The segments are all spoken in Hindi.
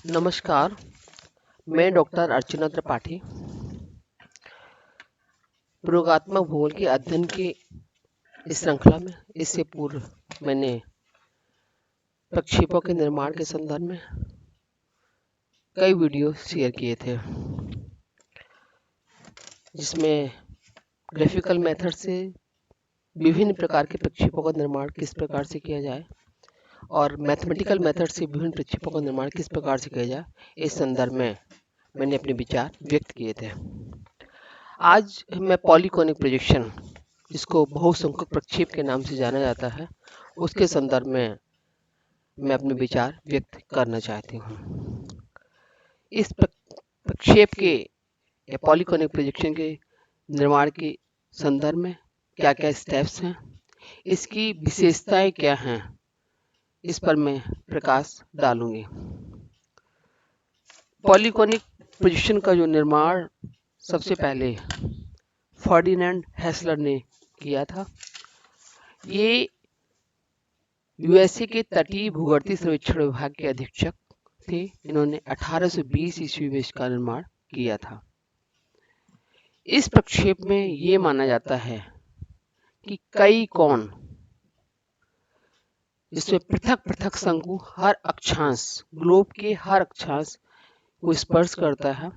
नमस्कार, मैं डॉक्टर अर्चना त्रिपाठी। प्रयोगात्मक भूगोल के अध्ययन की इस श्रृंखला में इससे पूर्व मैंने प्रक्षेपों के निर्माण के संदर्भ में कई वीडियो शेयर किए थे, जिसमें ग्राफिकल मेथड से विभिन्न प्रकार के प्रक्षेपों का निर्माण किस प्रकार से किया जाए और मैथमेटिकल मेथड से विभिन्न प्रक्षेपों का निर्माण किस प्रकार से किया जाए, इस संदर्भ में मैंने अपने विचार व्यक्त किए थे। आज मैं पॉलीकोनिक प्रोजेक्शन, जिसको बहुसंख्यक प्रक्षेप के नाम से जाना जाता है, उसके संदर्भ में मैं अपने विचार व्यक्त करना चाहती हूँ। इस प्रक्षेप के या पॉलीकोनिक प्रोजेक्शन के निर्माण के संदर्भ में क्या क्या स्टेप्स हैं, इसकी विशेषताएं क्या हैं, इस पर मैं प्रकाश डालूंगी। पॉलीकोनिक प्रोजेक्शन का जो निर्माण सबसे पहले फर्डिनेंड हेसलर ने किया था। ये यूएसए के तटीय भूगर्भीय सर्वेक्षण विभाग के अधीक्षक थे। इन्होंने 1820 ईस्वी में इसका निर्माण किया था। इस प्रक्षेप में ये माना जाता है कि कई कोण, जिसमें पृथक पृथक शंकु हर अक्षांश, ग्लोब के हर अक्षांश को स्पर्श करता है।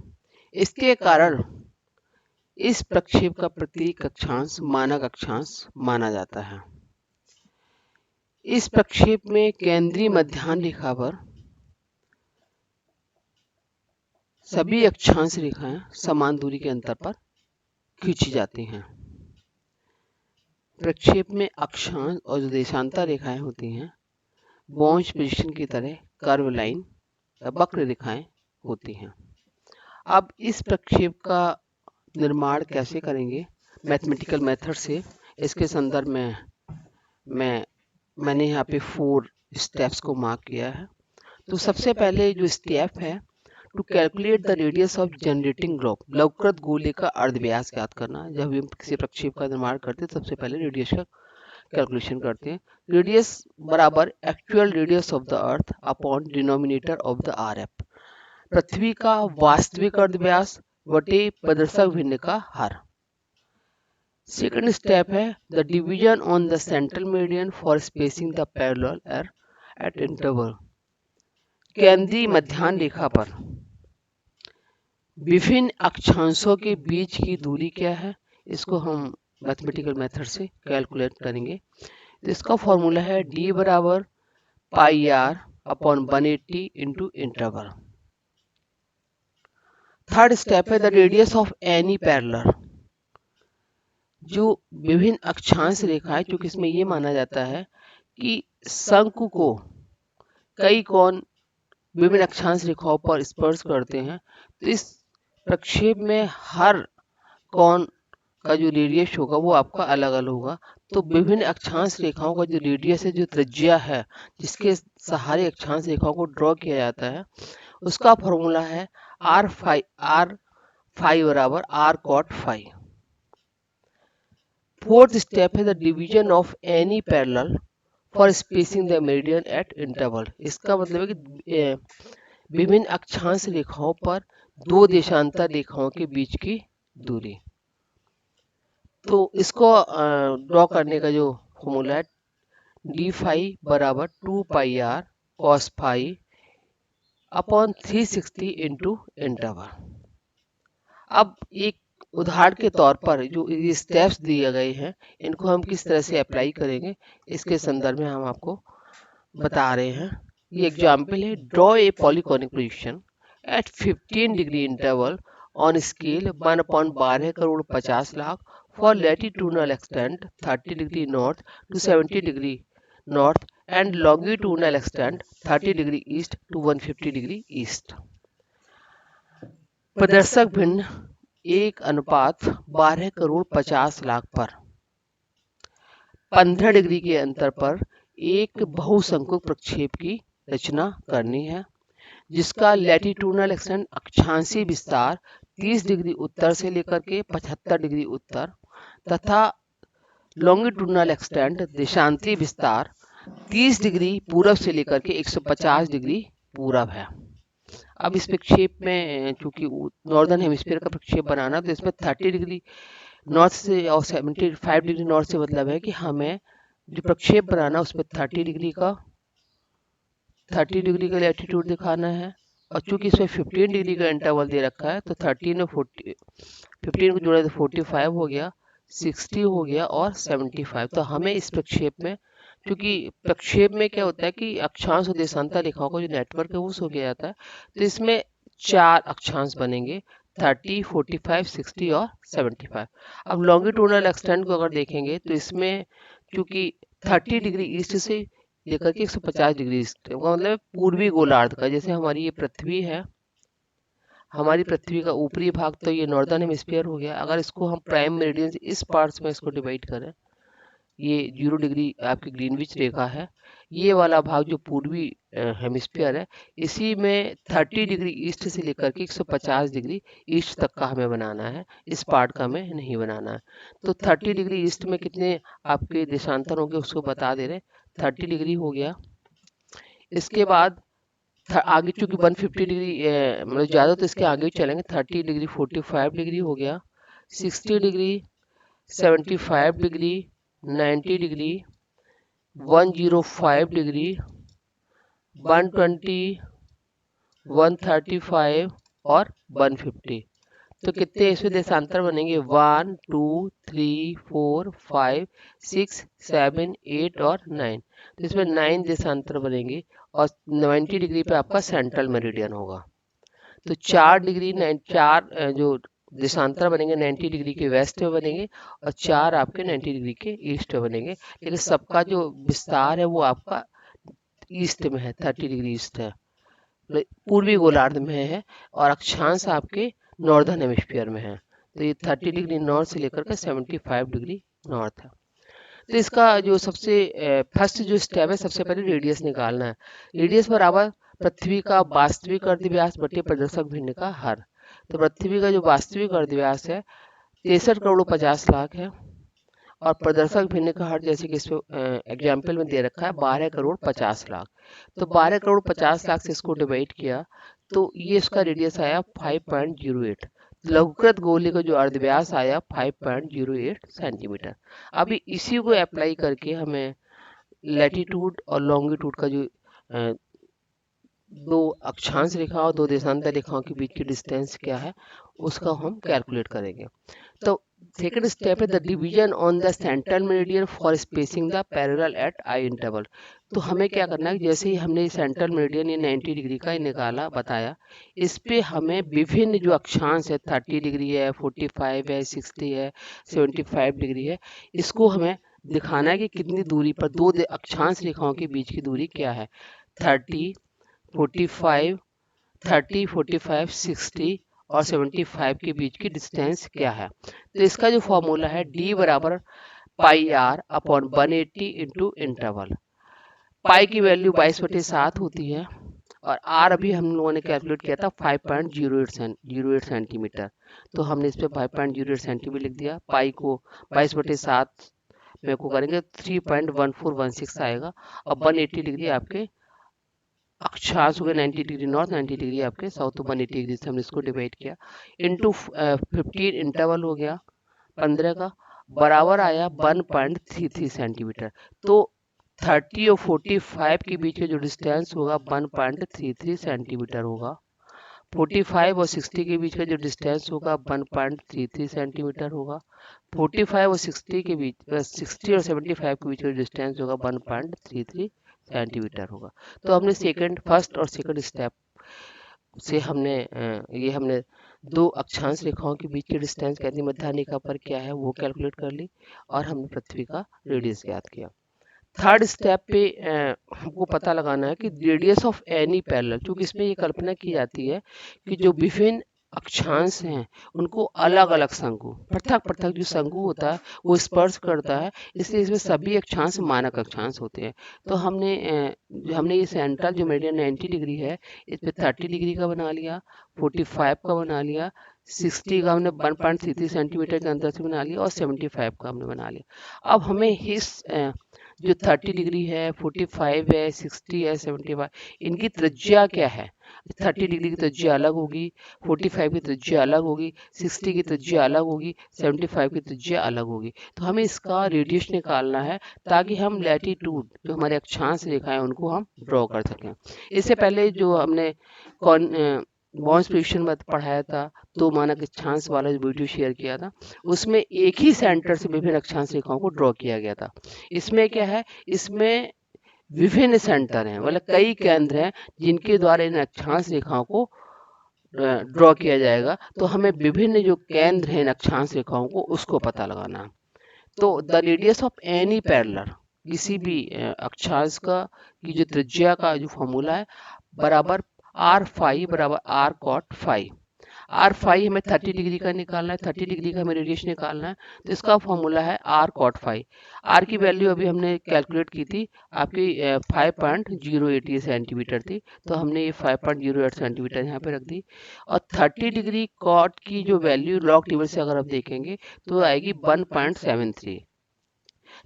इसके कारण इस प्रक्षेप का प्रत्येक अक्षांश मानक अक्षांश माना जाता है। इस प्रक्षेप में केंद्रीय मध्याह्न रेखा पर सभी अक्षांश रेखाएं समान दूरी के अंतर पर खींची जाती हैं। प्रक्षेप में अक्षांश और जो देशांतर रेखाएं होती हैं, बॉन्ज पोजीशन की तरह कर्व लाइन या वक्र रेखाएं होती हैं। अब इस प्रक्षेप का निर्माण कैसे करेंगे मैथमेटिकल मेथड से, इसके संदर्भ में मैंने यहाँ पे 4 स्टेप्स को मार्क किया है। तो सबसे पहले जो स्टेप है, to calculate the radius of generating globe, लवकृत गोले का अर्धव्यास ज्ञात करना। जब हम किसी प्रक्षेप का निर्माण करते हैं, सबसे पहले रेडियस का कैलकुलेशन करते हैं। रेडियस बराबर actual radius of the earth upon denominator of the RF, पृथ्वी का वास्तविक अर्धव्यास बटे प्रदर्शक भिन्न का हर। सेकंड स्टेप है the division on the central meridian for spacing the parallel at interval, केंद्रीय मध्याह्न रेखा पर विभिन्न अक्षांशों के बीच की दूरी क्या है, इसको हम मैथमेटिकल मेथड से कैलकुलेट करेंगे। तो इसका फॉर्मूला है d बराबर pi r upon 180 into interval. Third step है the radius of any parallel, जो विभिन्न अक्षांश रेखाएं, क्योंकि इसमें ये माना जाता है कि शंकु को कई कोण विभिन्न अक्षांश रेखाओं पर स्पर्श करते हैं, तो इस प्रक्षेप में हर कोण का जो रेडियस होगा वो आपका अलग अलग होगा। तो विभिन्न अक्षांश रेखाओं का जो रेडियस है, जो त्रिज्या है, जिसके सहारे अक्षांश रेखाओं को ड्रॉ किया जाता है, उसका फॉर्मूला है आर फाई बराबर are cot phi. Fourth step है the division of any parallel for spacing the meridian at interval. इसका मतलब है कि विभिन्न अक्षांश रेखाओं पर दो देशांतर रेखाओं के बीच की दूरी। तो इसको ड्रॉ करने का जो फॉर्मूला है डी फाई बराबर 2 pi r cos phi upon 360 into interval. अब एक उदाहरण के तौर पर जो ये स्टेप्स दिए गए हैं, इनको हम किस तरह से अप्लाई करेंगे, इसके संदर्भ में हम आपको बता रहे हैं। ये एग्जाम्पल है, draw a polyconic projection at 15 degree interval on scale 1/12 crore 50 lakh for latitudinal extent 30 degree north to 70 degree north and longitudinal extent 30 degree east to 150 degree east. प्रदर्शक भिन्न 1:12 करोड़ 50 लाख पर 15 डिग्री के अंतर पर एक बहुशंकु प्रक्षेप की रचना करनी है, जिसका लैटिट्यूडनल एक्सटेंट अक्षांशीय विस्तार 30 डिग्री उत्तर से लेकर के 75 डिग्री उत्तर तथा लॉन्गिट्यूडनल एक्सटेंट देशांतरीय विस्तार 30 डिग्री पूरब से लेकर के 150 डिग्री पूरब है। अब इस प्रक्षेप में चूंकि नॉर्दर्न हेमिस्फीयर का प्रक्षेप बनाना, तो इसमें 30 डिग्री नॉर्थ से और 75 डिग्री नॉर्थ से मतलब है कि हमें जो प्रक्षेप बनाना उसमें 30 डिग्री का लैटिट्यूड दिखाना है। और चूंकि इसमें 15 डिग्री का इंटरवल दे रखा है, तो 13 और 15 को जोड़ा तो 45 हो गया, 60 हो गया और 75। तो हमें इस प्रक्षेप में, क्योंकि प्रक्षेप में क्या होता है कि अक्षांश और देशांतर रेखाओं का जो नेटवर्क है वो सो गया जाता है, तो इसमें 4 अक्षांश बनेंगे, 30, 45, 60 और 75। अब लॉन्गिट्यूडनल एक्सटेंट को अगर देखेंगे तो इसमें क्योंकि 30 डिग्री ईस्ट से लेकर के 150 डिग्री ईस्ट, मतलब पूर्वी गोलार्ध का, जैसे हमारी ये पृथ्वी है, हमारी पृथ्वी का ऊपरी भाग तो ये नॉर्दर्न हेमिस्फीयर हो गया। अगर इसको हम प्राइम मेरिडियन से इस पार्ट्स में इसको डिवाइड करें, ये 0 डिग्री आपकी ग्रीनविच रेखा है, ये वाला भाग जो पूर्वी हेमिस्फीयर है, इसी में 30 डिग्री ईस्ट से लेकर के 150 डिग्री ईस्ट तक का हमें बनाना है, इस पार्ट का हमें नहीं बनाना है। तो 30 डिग्री ईस्ट में कितने आपके देशांतर होंगे उसको बता दे रहे, 30 डिग्री हो गया। इसके बाद आगे चूंकि 150 डिग्री मतलब ज़्यादा, तो इसके आगे चलेंगे, 30 डिग्री 45 डिग्री हो गया, 60 डिग्री, 75 डिग्री, 90 डिग्री, 105 डिग्री, 120, 135 और 150। तो कितने इसमें देशांतर बनेंगे, 1, 2, 3, 4, 5, 6, 7, 8 और 9। तो इसमें 9 देशांतर बनेंगे और 90 डिग्री पे आपका सेंट्रल मेरिडियन होगा। तो 4 डिग्री 4 जो देशांतर बनेंगे 90 डिग्री के वेस्ट में बनेंगे और 4 आपके 90 डिग्री के ईस्ट में बनेंगे, लेकिन सबका जो विस्तार है वो आपका ईस्ट में है, 30 डिग्री ईस्ट है, पूर्वी गोलार्ध में है, और अक्षांश आपके नॉर्दर्न हेमिस्फीयर में है। तो ये 30 डिग्री नॉर्थ से लेकर के 75 डिग्री नॉर्थ है। तो इसका जो सबसे फर्स्ट जो स्टेप है, सबसे पहले रेडियस निकालना है। रेडियस बराबर पृथ्वी का वास्तविक अर्धव्यास बटे प्रदर्शक भिन्न का हर। तो पृथ्वी का जो वास्तविक अर्धव्यास है 63 करोड़ 50 लाख है, और प्रदर्शक भिन्न का हर जैसे कि इसमें एग्जाम्पल में दे रखा है 12 करोड़ 50 लाख। तो 12 करोड़ 50 लाख से इसको डिवाइड किया तो ये इसका रेडियस आया 5.08। लघुकृत गोले का जो अर्धव्यास आया 5.08 सेंटीमीटर। अभी इसी को अप्लाई करके हमें लैटिट्यूड और लॉन्गिट्यूड का जो दो अक्षांश रेखा और दो देशांतर रेखाओं के बीच की डिस्टेंस क्या है उसका हम कैलकुलेट करेंगे। तो सेकंड स्टेप है the division on the central meridian for spacing the parallel at I interval. तो हमें क्या करना है, जैसे ही हमने सेंट्रल मेरिडियन ये 90 डिग्री का निकाला बताया, इस पे हमें विभिन्न जो अक्षांश है 30 डिग्री है, 45 है, 60 है, 75 डिग्री है, इसको हमें दिखाना है कि कितनी दूरी पर दो अक्षांश रेखाओं के बीच की दूरी क्या है। 30, 45, 30, 45, 60 और 75 के बीच की डिस्टेंस क्या है। तो इसका जो फॉर्मूला है d बराबर pi r upon 180 into interval. पाई की वैल्यू 22/7 होती है और आर अभी हम लोगों ने कैलकुलेट किया था 5.08 सेंटीमीटर। तो हमने इस पे 5.08 सेंटीमीटर लिख दिया। पाई को 22/7 में को करेंगे 3.1416 आएगा और 180 डिग्री आपके अक्षांश हो गए 90 डिग्री नॉर्थ, 90 डिग्री आपके साउथ, तो 180 डिग्री से हमने इसको डिवाइड किया इंटू 15 इंटरवल हो गया 15 का, बराबर आया 1.33 सेंटीमीटर। तो 30 और 45 के बीच के जो डिस्टेंस होगा 1.33 सेंटीमीटर होगा। 45 और 60 के बीच का जो डिस्टेंस होगा 1.33 सेंटीमीटर होगा। 45 और 60 के बीच 60 और 75 के बीच का डिस्टेंस होगा 1.33 सेंटीमीटर होगा। तो हमने फर्स्ट और सेकंड स्टेप से हमने दो अक्षांश रेखाओं के बीच की डिस्टेंस कहती मध्यानिका पर क्या है वो कैलकुलेट कर ली और हमने पृथ्वी का रेडियस ज्ञात किया। थर्ड स्टेप पे हमको पता लगाना है कि रेडियस ऑफ एनी पैरेलल, क्योंकि इसमें ये कल्पना की जाती है कि जो विभिन्न अक्षांश हैं उनको अलग अलग शंकु, पृथक पृथक जो शंकु होता है वो स्पर्श करता है, इसलिए इसमें सभी अक्षांश मानक अक्षांश होते हैं। तो हमने ये सेंट्रल जो मेरिडियन 90 डिग्री है इस पे 30 डिग्री का बना लिया, 45 का बना लिया, 60 का हमने 1.33 सेंटीमीटर के अंतर से बना लिया और 75 का हमने बना लिया। अब हमें इस जो 30 डिग्री है, 45 है, 60 है, 75, इनकी त्रिज्या क्या है। 30 डिग्री की त्रिज्या अलग होगी, 45 की त्रिज्या अलग होगी, 60 की त्रिज्या अलग होगी, 75 की त्रिज्या अलग होगी। तो हमें इसका रेडियस निकालना है ताकि हम लैटिट्यूड जो हमारे अक्षांश रेखा है उनको हम ड्रॉ कर सकें। इससे पहले जो हमने बॉन्स प्रेडिक्शन में पढ़ाया था, तो मानक अक्षांश वाला जो वीडियो शेयर किया था, उसमें एक ही सेंटर से विभिन्न अक्षांश रेखाओं को ड्रॉ किया गया था। इसमें क्या है, इसमें विभिन्न सेंटर हैं, मतलब कई केंद्र हैं जिनके द्वारा इन अक्षांश रेखाओं को ड्रॉ किया जाएगा। तो हमें विभिन्न जो केंद्र हैं इन अक्षांश रेखाओं को उसको पता लगाना है। तो the radius of any parallel, किसी भी अक्षांश का की जो त्रिज्या का जो फॉर्मूला है बराबर आर फाई बराबर are cot phi. R phi हमें 30 डिग्री का निकालना है, 30 डिग्री का हमें रेडियस निकालना है, तो इसका फॉर्मूला है आर कॉट फाई। आर की वैल्यू अभी हमने कैलकुलेट की थी, आपकी 5.088 सेंटीमीटर थी, तो हमने ये 5.08 सेंटीमीटर यहाँ पे रख दी। और 30 डिग्री कॉट की जो वैल्यू लॉग टेबल से अगर आप देखेंगे तो आएगी 1.73।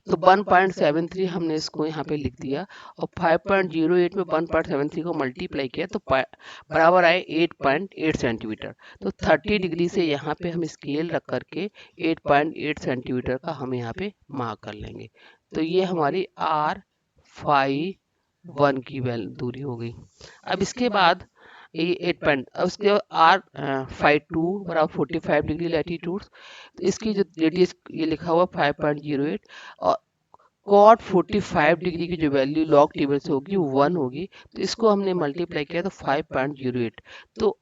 तो 1.73 हमने इसको यहाँ पे लिख दिया, और 5.08 में 1.73 को मल्टीप्लाई किया तो बराबर आए 8.8 सेंटीमीटर। तो 30 डिग्री से यहाँ पे हम स्केल रख करके 8.8 सेंटीमीटर का हम यहाँ पे मार्क कर लेंगे। तो ये हमारी R5 की दूरी हो गई। अब इसके बाद ये 8 अब उसके बाद R52 बराबर 45 डिग्री लैटिट्यूड, तो इसकी जो रेडियस ये लिखा हुआ 5.08, और कॉट 45 डिग्री की जो वैल्यू लॉग टेबल से होगी वो 1 होगी, तो इसको हमने मल्टीप्लाई किया तो 5.08। तो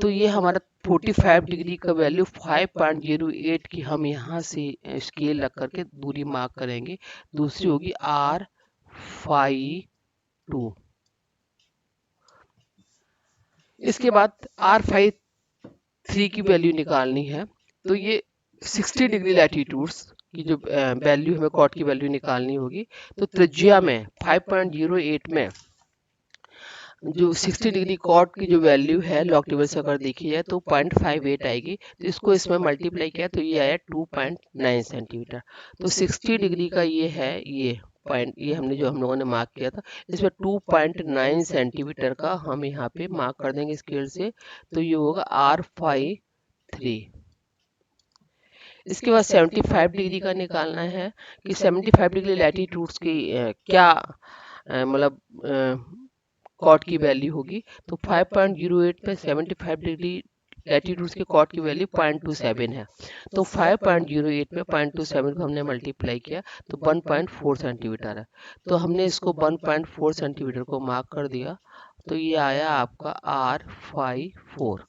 ये हमारा 45 डिग्री का वैल्यू 5.08 की हम यहाँ से स्केल रख करके दूरी मार्क करेंगे। दूसरी होगी R52। इसके बाद R53 की वैल्यू निकालनी है, तो ये 60 डिग्री लैटिट्यूड्स की जो वैल्यू हमें कॉट की वैल्यू निकालनी होगी। तो त्रिज्या में 5.08 में जो 60 डिग्री कॉट की जो वैल्यू है लॉग टेबल से अगर देखी जाए तो 0.58 आएगी, तो इसको इसमें मल्टीप्लाई किया तो ये आया 2.9 सेंटीमीटर। तो 60 डिग्री का ये है, ये पॉइंट ये हमने जो हम लोगों ने मार्क किया था, इसमें 2.9 सेंटीमीटर का हम यहाँ पे मार्क कर देंगे स्केल से, तो ये होगा R53। इसके बाद 75 डिग्री का निकालना है कि 75 डिग्री लैटिट्यूड्स की क्या मतलब कॉट की वैल्यू होगी। तो 5.08 पे 75 डिग्री लैटिट्यूड्स के कॉट की वैल्यू 0.27 है, तो 5.08 में 0.27 को हमने मल्टीप्लाई किया तो 1.4 सेंटीमीटर है। तो हमने इसको 1.4 सेंटीमीटर को मार्क कर दिया, तो ये आया आपका R54।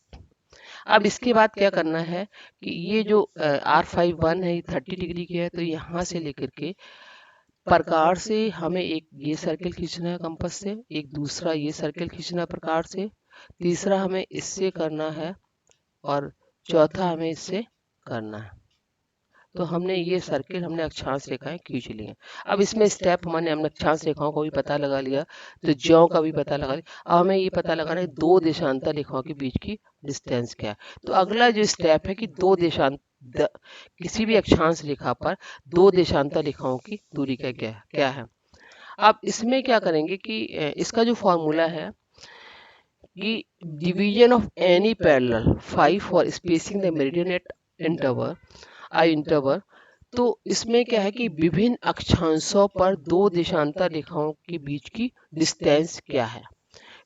अब इसके बाद क्या करना है कि ये जो R51 है, ये 30 डिग्री की है, तो यहाँ से लेकर के प्रकार से हमें एक ये सर्कल खींचना है कंपास से, एक दूसरा ये सर्कल खींचना है प्रकार से, तीसरा हमें इससे करना है, और चौथा हमें इससे करना है। तो हमने ये सर्कल हमने अक्षांश रेखाएं खींच ली हैं। अब इसमें स्टेप हमने अक्षांश रेखाओं का भी पता लगा लिया, तो ज्यों का भी पता लगा लिया। अब हमें ये पता लगाना है दो देशांतर रेखाओं के बीच की डिस्टेंस क्या है। तो अगला जो स्टेप है कि किसी भी अक्षांश रेखा पर दो देशांतर रेखाओं की दूरी का क्या है। अब इसमें क्या करेंगे कि इसका जो फॉर्मूला है कि division of any parallel 5 for spacing the meridian at interval. तो इसमें क्या है कि विभिन्न अक्षांशों पर दो देशांतर रेखाओं के बीच की डिस्टेंस क्या है।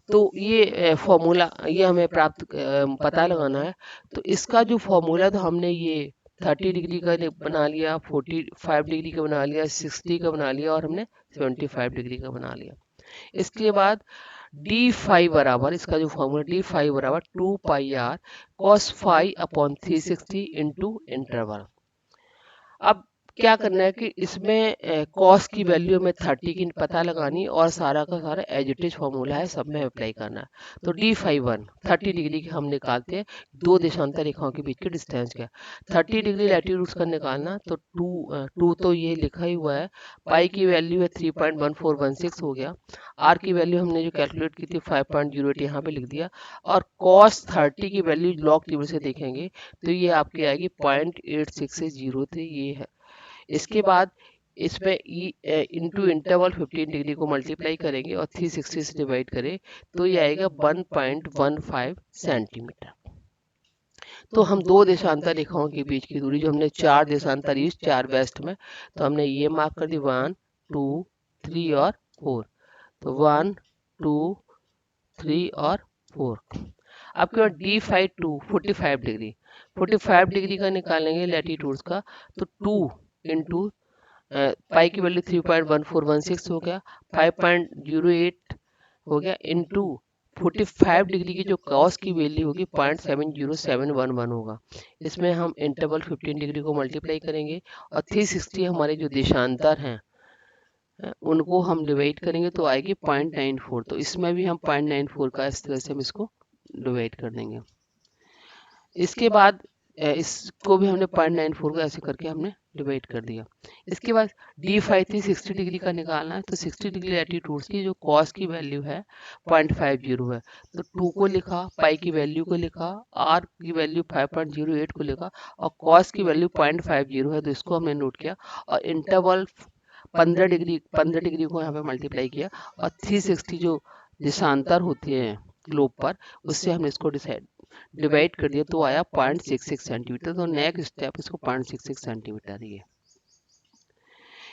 तो ये फॉर्मूला ये हमें पता लगाना है। तो इसका जो फॉर्मूला तो हमने ये 30 डिग्री का बना लिया, 45 डिग्री का बना लिया, 60 का बना लिया, और हमने 75 डिग्री का बना लिया। इसके बाद d5 बराबर, इसका जो फॉर्मूला d5 बराबर 2 पाई r cos 5 upon 360 into interval. अब क्या करना है कि इसमें कॉस की वैल्यू में 30 की पता लगानी, और सारा का सारा एज इट इज फॉर्मूला है, सब में अप्लाई करना है। तो d51 30 डिग्री की हम निकालते हैं, दो देशांतर रेखाओं के बीच की डिस्टेंस क्या, 30 डिग्री लैटिट्यूड का निकालना, तो 2 तो ये लिखा ही हुआ है, पाई की वैल्यू है 3.1416 हो गया, आर की वैल्यू हमने जो कैलकुलेट की थी 5.08 यहाँ पे लिख दिया, और cos 30 की वैल्यू लॉग टेबल से देखेंगे तो ये आपकी आएगी 0.8603, ये है। इसके बाद इसमें ई इंटू इंटरवल 15 डिग्री को मल्टीप्लाई करेंगे और 360 से डिवाइड करें तो ये आएगा 1.15 सेंटीमीटर। तो हम दो देशांतर रेखाओं के बीच की दूरी जो हमने चार देशांतर ईस्ट चार वेस्ट में, तो हमने ये मार्क कर दी 1 2 3 और 4। तो 1 2 3 और 4। आपके पास डी फाई 2 45 डिग्री, 45 डिग्री का निकालेंगे लैटिट्यूड्स का, तो 2 इंटू पाई की वैल्यू 3.1416 हो गया, 5.08 हो गया, इंटू 45 डिग्री की जो कॉस की वैल्यू होगी 0.70711 होगा। इसमें हम इंटरवल 15 डिग्री को मल्टीप्लाई करेंगे और 360 हमारे जो देशांतर हैं उनको हम डिवाइड करेंगे तो आएगी 0.94। तो इसमें भी हम 0.94 का इस तरह से हम इसको डिवाइड कर देंगे। इसके बाद इसको भी हमने 0.94 का ऐसे करके हमने डिवाइड कर दिया। इसके बाद डी फाई थी 60 डिग्री का निकालना है, तो 60 डिग्री लैटिट्यूड्स की जो कॉस की वैल्यू है 0.50 है, तो 2 को लिखा, पाई की वैल्यू को लिखा, आर की वैल्यू 5.08 को लिखा और कॉस की वैल्यू 0.50 है, तो इसको हमने नोट किया और इंटरवल 15 डिग्री को यहाँ पे मल्टीप्लाई किया और 360 जो देशांतर होते हैं ग्लोब पर उससे हमने इसको डिवाइड कर दिया तो आया 0.66 सेंटीमीटर। तो नेक्स्ट स्टेप इसको 0.66 सेंटीमीटर ही है।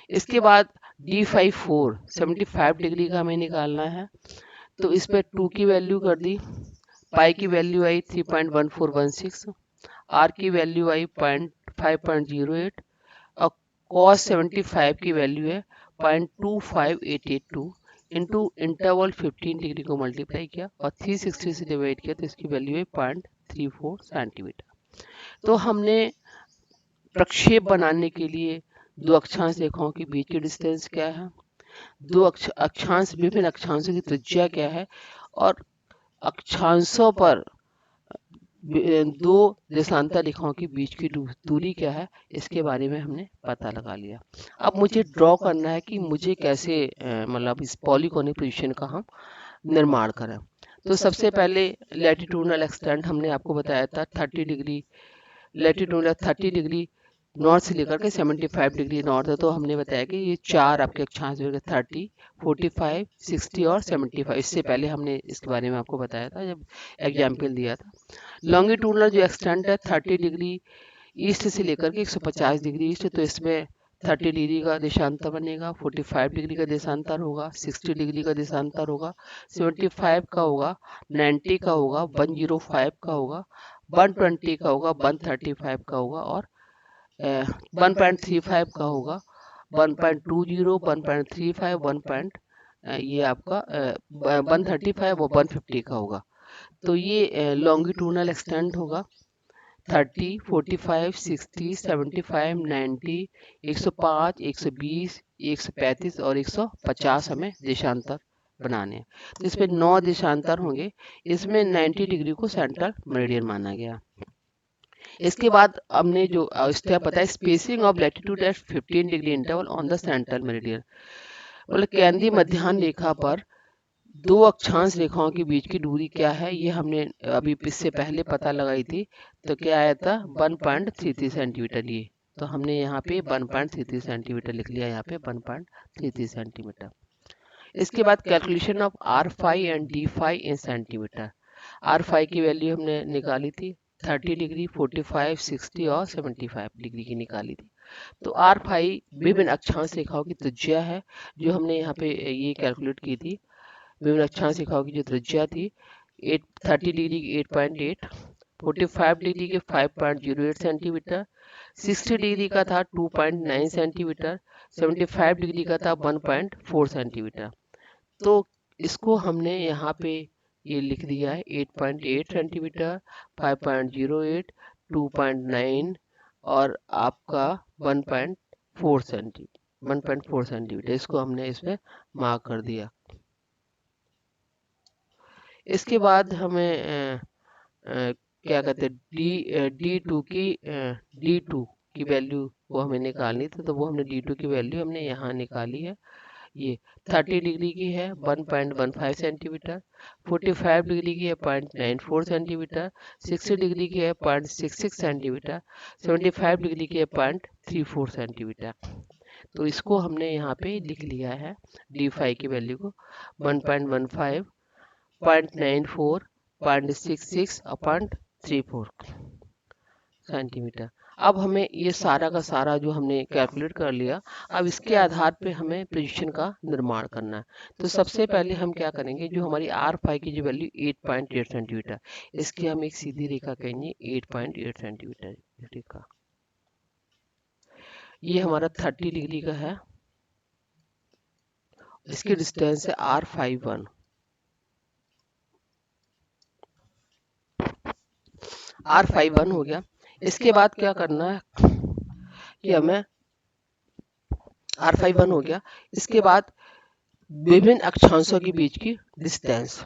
इसके बाद डी फाई 4 75 डिग्री का हमें निकालना है, तो इस पर 2 की वैल्यू कर दी, पाई की वैल्यू आई 3.1416, आर की वैल्यू आई 5.08 और कॉस 75 की वैल्यू है 0.25882 इंटू इंटरवल 15 डिग्री को मल्टीप्लाई किया और 360 से डिवाइड किया तो इसकी वैल्यू है 0.34 सेंटीमीटर। तो हमने प्रक्षेप बनाने के लिए दो अक्षांश रेखाओं के बीच की डिस्टेंस क्या है, दो अक्षांश विभिन्न अक्षांशों की त्रिज्या क्या है और अक्षांशों पर दो देशांतर रेखाओं के बीच की दूरी क्या है, इसके बारे में हमने पता लगा लिया। अब मुझे ड्रॉ करना है कि मुझे कैसे मतलब इस पॉलीगोनिक पोजीशन का हम निर्माण करें। तो सबसे पहले लैटिट्यूडनल एक्सटेंट हमने आपको बताया था 30 डिग्री लैटिट्यूड 30 डिग्री नॉर्थ से लेकर के 75 डिग्री नॉर्थ है, तो हमने बताया कि ये चार आपके अक्षांश 30 45 60 और 75। इससे पहले हमने इसके बारे में आपको बताया था जब एग्जाम्पल दिया था। लॉन्गिट्यूडनल जो एक्सटेंट है 30 डिग्री ईस्ट से लेकर के 150 डिग्री ईस्ट, तो इसमें 30 डिग्री का देशांतर बनेगा, 45 डिग्री का देशांतर होगा, 60 डिग्री का देशांतर होगा, 75 का होगा, 90 का होगा, 105 का होगा, 120 का होगा, 135 का होगा और 1.35 का होगा, 1.20 1.35 ये आपका 135 और 150 का होगा। तो ये लॉन्गिट्यूडनल एक्सटेंट होगा 30 45 60 75 90 105 120 135 और 150 हमें देशांतर बनाने हैं। तो इसमें 9 देशांतर होंगे। इसमें 90 डिग्री को सेंट्रल मेरिडियन माना गया। इसके बाद हमने जो स्टेप बताया spacing of latitude at 15 degree interval on the central meridian, मतलब केंद्रीय मध्याह्न रेखा पर दो अक्षांश रेखाओं के बीच की दूरी क्या है, ये हमने अभी इससे पहले पता लगाई थी। तो क्या आया था 1.33 सेंटीमीटर। ये तो हमने यहाँ पे 1.33 सेंटीमीटर लिख लिया, यहाँ पे 1.33 सेंटीमीटर। इसके बाद calculation of R phi and D phi in centimetre. R phi की वैल्यू हमने निकाली थी 30 डिग्री 45 60 और 75 डिग्री की निकाली थी। तो आर फाई विभिन्न अक्षांश रेखाओं की त्रिज्या है जो हमने यहाँ पे ये कैलकुलेट की थी। विभिन्न अक्षांश रेखाओं की जो त्रिज्या थी 30 डिग्री की 8.8, 45 डिग्री के 5.08 सेंटीमीटर, 60 डिग्री का था 2.9 सेंटीमीटर, 75 डिग्री का था 1.4 सेंटीमीटर। तो इसको हमने यहाँ पे ये लिख दिया है 8.8 सेंटीमीटर, 5.08, 2.9 और आपका 1.4 सेंटीमीटर। इसको हमने इसमें मार्क कर दिया। इसके बाद हमें क्या कहते हैं डी टू की वैल्यू वो हमें निकालनी थी, तो वो हमने D2 की वैल्यू हमने यहाँ निकाली है। ये 30 डिग्री की है 1.15 सेंटीमीटर, 45 डिग्री की है 0.94 सेंटीमीटर, 60 डिग्री की है 0.66 सेंटीमीटर, 75 डिग्री की है 0.34 सेंटीमीटर। तो इसको हमने यहाँ पे लिख लिया है d5 की वैल्यू को 1.15, 0.94, 0.66 और 0.34 सेंटीमीटर। अब हमें ये सारा का सारा जो हमने कैलकुलेट कर लिया, अब इसके आधार पे हमें पोजीशन का निर्माण करना है। तो सबसे पहले हम क्या करेंगे, जो हमारी R5 की जो वैल्यू 8.8 सेंटीमीटर, इसकी हम एक सीधी रेखा कहेंगे 8.8 सेंटीमीटर रेखा। ये हमारा 30 डिग्री का है, इसकी डिस्टेंस है R51। R51 हो गया। इसके बाद क्या करना है कि हमें R51 हो गया। इसके बाद विभिन्न अक्षांशों के बीच की डिस्टेंस,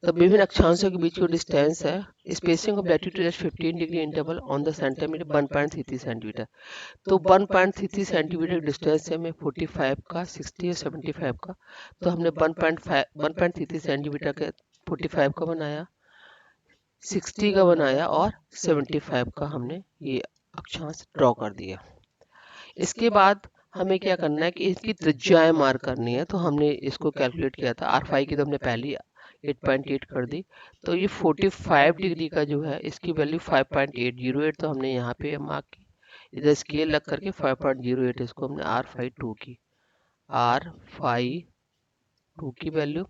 तो विभिन्न अक्षांशों के बीच की डिस्टेंस है spacing of latitude at 15 degree interval on the centimetre 1.33 centimetre. तो 1.33 सेंटीमीटर डिस्टेंस है हमें 45 का, 60 और 75 का। तो हमने 1.33 सेंटीमीटर के 45 का बनाया, 60 का बनाया और 75 का हमने ये अक्षांश ड्रॉ कर दिया। इसके बाद हमें क्या करना है कि इसकी त्रिज्याएं मार करनी है। तो हमने इसको कैलकुलेट किया था, R5 की तो हमने पहले 8.8 कर दी। तो ये 45 डिग्री का जो है इसकी वैल्यू 5.808, तो हमने यहाँ पे मार्क की, इधर स्केल लग करके 5.08 इसको हमने R52 की, R52 की वैल्यू।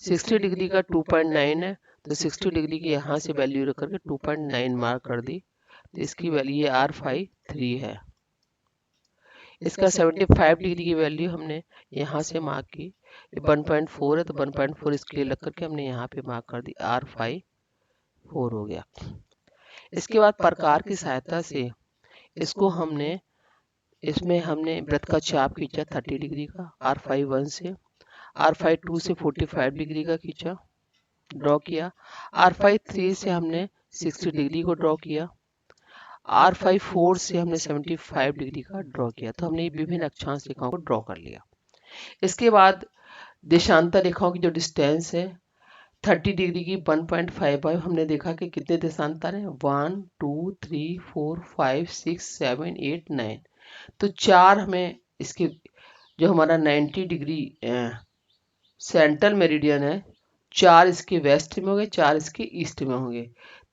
60 डिग्री का 2.9 है, तो 60 डिग्री की यहाँ से वैल्यू रख करके 2.9 मार्क कर दी, तो इसकी वैल्यू ये R53 है। इसका 75 डिग्री की वैल्यू हमने यहाँ से मार्क की, 1.4 है, तो 1.4 इसके लिए लग करके हमने यहाँ पे मार्क कर दी, R54 हो गया। इसके बाद प्रकार की सहायता से इसको हमने, इसमें हमने वृत्त का चाप खींचा 30 डिग्री का R51 से, R52 से 45 डिग्री का खींचा, ड्रॉ किया, R53 से हमने 60 डिग्री को ड्रॉ किया, R54 से हमने 75 डिग्री का ड्रॉ किया। तो हमने विभिन्न अक्षांश रेखाओं को ड्रॉ कर लिया। इसके बाद देशांतर रेखाओं की जो डिस्टेंस है 30 डिग्री की 1.55, हमने देखा कि कितने देशांतर हैं, 1 2 3 4 5 6 7 8 9। तो 4 हमें इसके, जो हमारा 90 डिग्री सेंट्रल मेरिडियन है, 4 इसके वेस्ट में होंगे, 4 इसके ईस्ट में होंगे।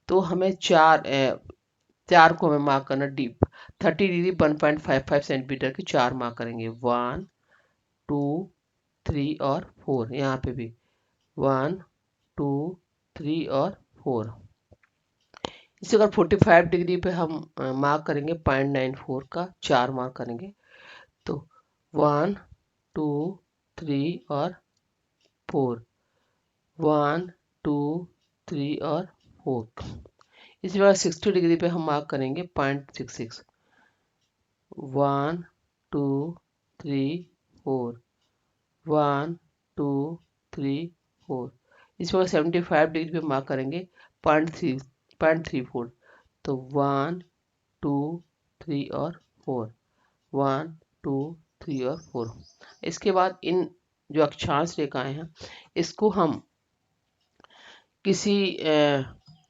तो हमें 4 को हमें मार्क करना डीप 30 डिग्री 1.55 सेंटीमीटर की 4 मार्क करेंगे, 1 2 3 और 4। यहाँ पे भी 1 2 3 और 4। इसी अगर 45 डिग्री पे हम मार्क करेंगे 0.94 का 4 मार्क करेंगे, तो 1 2 3 और 4, 1 2 3 और 4। इसी बार 60 डिग्री पे हम मार्क करेंगे 0.66, 1 2 3 4, 1 2 3 4। इस बार 75 डिग्री पे मार्क करेंगे 0.34, तो 1 2 3 और 4, 1 2 3 और 4। इसके बाद इन जो अक्षांश रेखाएं हैं इसको हम किसी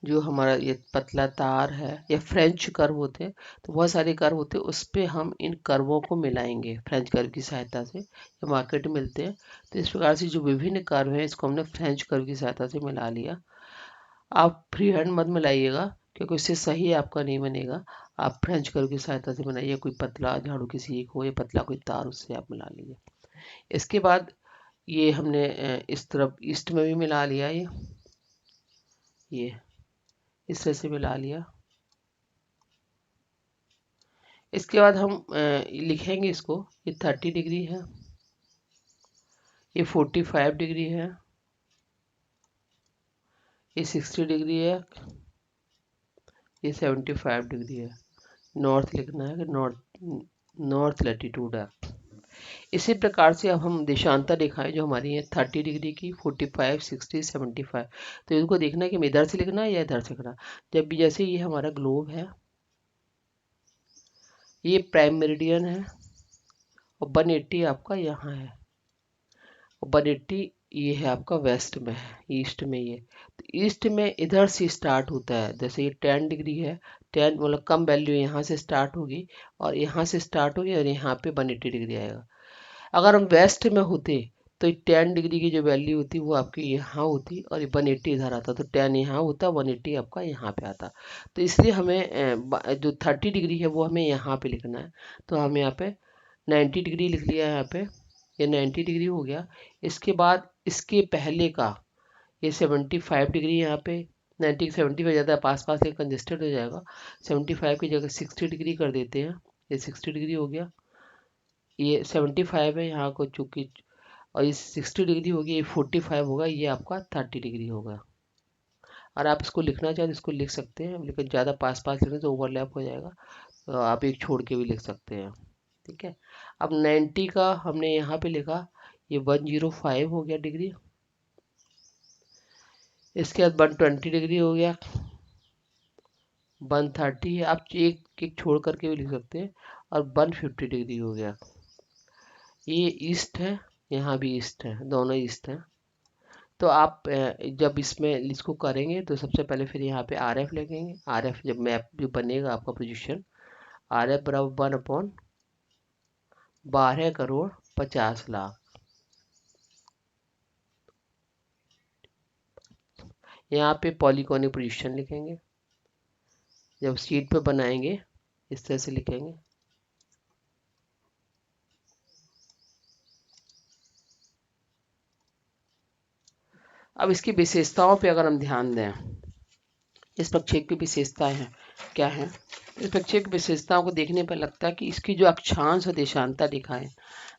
जो हमारा ये पतला तार है या फ्रेंच कर्व होते हैं, तो बहुत सारे कर्व होते हैं, उस पर हम इन कर्वों को मिलाएंगे फ्रेंच कर्व की सहायता से, जो मार्केट में मिलते हैं। तो इस प्रकार से जो विभिन्न कर्व हैं इसको हमने फ्रेंच कर्व की सहायता से मिला लिया। आप फ्री हैंड मत मिलाइएगा क्योंकि उससे सही आपका नहीं बनेगा। आप फ्रेंच कर्व की सहायता से बनाइए, कोई पतला झाड़ू की सीख हो या पतला कोई तार, उससे आप मिला लीजिए। इसके बाद ये हमने इस तरफ ईस्ट में भी मिला लिया, ये इस तरह से मिला लिया। इसके बाद हम लिखेंगे इसको, ये 30 डिग्री है, ये 45 डिग्री है, ये 60 डिग्री है, ये 75 डिग्री है। नॉर्थ लिखना है कि नॉर्थ लैटिट्यूड है। इसी प्रकार से अब हम देशांतर रेखाएं जो हमारी है 30 डिग्री की, 45 60 75, तो इनको देखना है कि इधर से लिखना है या इधर से लिखना। जब भी जैसे ये हमारा ग्लोब है, ये प्राइम मेरिडियन है और 180 आपका यहाँ है, और 180 ये है आपका वेस्ट में है, ईस्ट में ये। तो ईस्ट में इधर से स्टार्ट होता है, जैसे ये 10 डिग्री है, 10 मतलब कम वैल्यू यहाँ से स्टार्ट होगी और यहाँ से स्टार्ट होगी और यहाँ पे 180 डिग्री आएगा। अगर हम वेस्ट में होते तो 10 डिग्री की जो वैल्यू होती वो आपकी यहाँ होती और 180 इधर आता, तो 10 यहाँ होता, 180 आपका यहाँ पे आता। तो इसलिए हमें जो 30 डिग्री है वो हमें यहाँ पे लिखना है। तो हम यहाँ पे 90 डिग्री लिख लिया यहाँ पे, ये 90 डिग्री हो गया। इसके बाद इसके पहले का ये 75 डिग्री, यहाँ पे 90 75 हो जाता है, पास पास ये कंजेस्टेड हो जाएगा। 75 की जगह 60 डिग्री कर देते हैं, ये 60 डिग्री हो गया। ये 75 है यहाँ को चूंकि, और ये 60 डिग्री होगी, ये 45 होगा, ये आपका 30 डिग्री होगा। और आप इसको लिखना चाहें तो इसको लिख सकते हैं, लेकिन ज़्यादा पास पास लिखने तो ओवरलैप हो जाएगा, तो आप एक छोड़ के भी लिख सकते हैं। ठीक है, अब 90 का हमने यहाँ पे लिखा, ये 105 हो गया डिग्री। इसके बाद 120 डिग्री हो गया, 130 है, आप एक एक छोड़ करके भी लिख सकते हैं, और 150 डिग्री हो गया। ये ईस्ट है, यहाँ भी ईस्ट है, दोनों ईस्ट हैं। तो आप जब इसमें इसको करेंगे तो सबसे पहले फिर यहाँ पे आर एफ लिखेंगे। आर एफ जब मैप जो बनेगा आपका पोजीशन, आर एफ बराबर 1/12,50,00,000। यहाँ पे पॉलीगोनिक पोजीशन लिखेंगे, जब शीट पे बनाएंगे इस तरह से लिखेंगे। अब इसकी विशेषताओं पे अगर हम ध्यान दें, इस प्रक्षेप की विशेषताएं हैं क्या है। इस प्रक्षेप की विशेषताओं को देखने पर लगता है कि इसकी जो अक्षांश और देशांतर रेखाएं,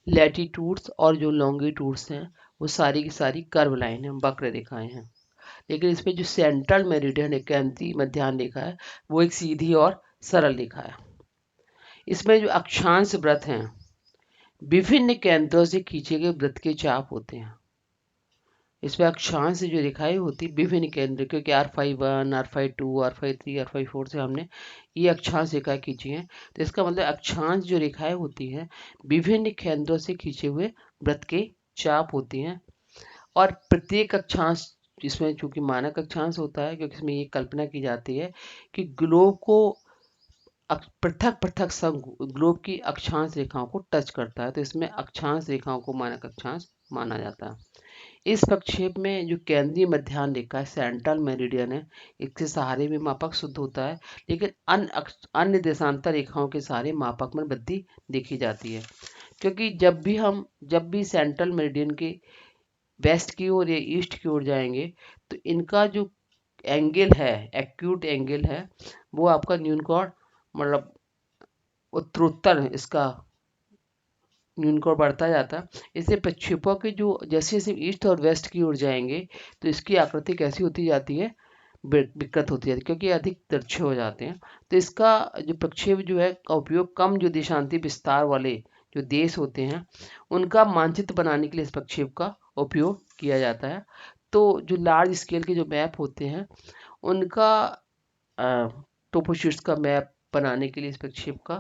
लैटिट्यूड्स और जो लॉन्गिट्यूड्स हैं, वो सारी की सारी कर्व लाइन है, वक्र रेखाएं हैं। लेकिन इसमें जो सेंट्रल मेरिडियन है, केंद्रीय मध्याह्न रेखा है, वो एक सीधी और सरल रेखा है। इसमें जो अक्षांश वृत्त हैं, विभिन्न केंद्रों से खींचे गए वृत्त के चाप होते हैं। इसमें अक्षांश जो रेखाएं होती विभिन्न केंद्र, क्योंकि R51, R52, R53, R54 से हमने ये अक्षांश रेखाएं खींची हैं, तो इसका मतलब अक्षांश जो रेखाएं होती हैं विभिन्न केंद्रों से खींचे हुए वृत्त के चाप होती हैं। और प्रत्येक अक्षांश, इसमें चूंकि मानक अक्षांश होता है, क्योंकि इसमें ये कल्पना की जाती है कि ग्लोब को पृथक पृथक संघ ग्लोब की अक्षांश रेखाओं को टच करता है, तो इसमें अक्षांश रेखाओं को मानक अक्षांश माना जाता है। इस प्रक्षेप में जो केंद्रीय मध्याह्न रेखा है, सेंट्रल मेरिडियन है, इसके सहारे में मापक शुद्ध होता है, लेकिन अन्य देशांतर रेखाओं के सहारे मापक में वृद्धि देखी जाती है। क्योंकि जब भी सेंट्रल मेरिडियन के वेस्ट की ओर या ईस्ट की ओर जाएंगे, तो इनका जो एंगल है, एक्यूट एंगल है, वो आपका न्यूनकोण मतलब उत्तरोत्तर इसका न्यूनकोण बढ़ता जाता है। इसलिए प्रक्षेपों के जो जैसे जैसे ईस्ट और वेस्ट की ओर जाएंगे, तो इसकी आकृति कैसी होती जाती है, विकृत होती जाती है, क्योंकि अधिक तिरछे हो जाते हैं। तो इसका जो प्रक्षेप जो है का उपयोग कम जो देशांती विस्तार वाले जो देश होते हैं, उनका मानचित्र बनाने के लिए इस प्रक्षेप का उपयोग किया जाता है। तो जो लार्ज स्केल के जो मैप होते हैं, उनका टोपोशीट्स का मैप बनाने के लिए इस प्रक्षेप का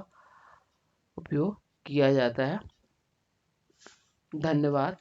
उपयोग किया जाता है। धन्यवाद।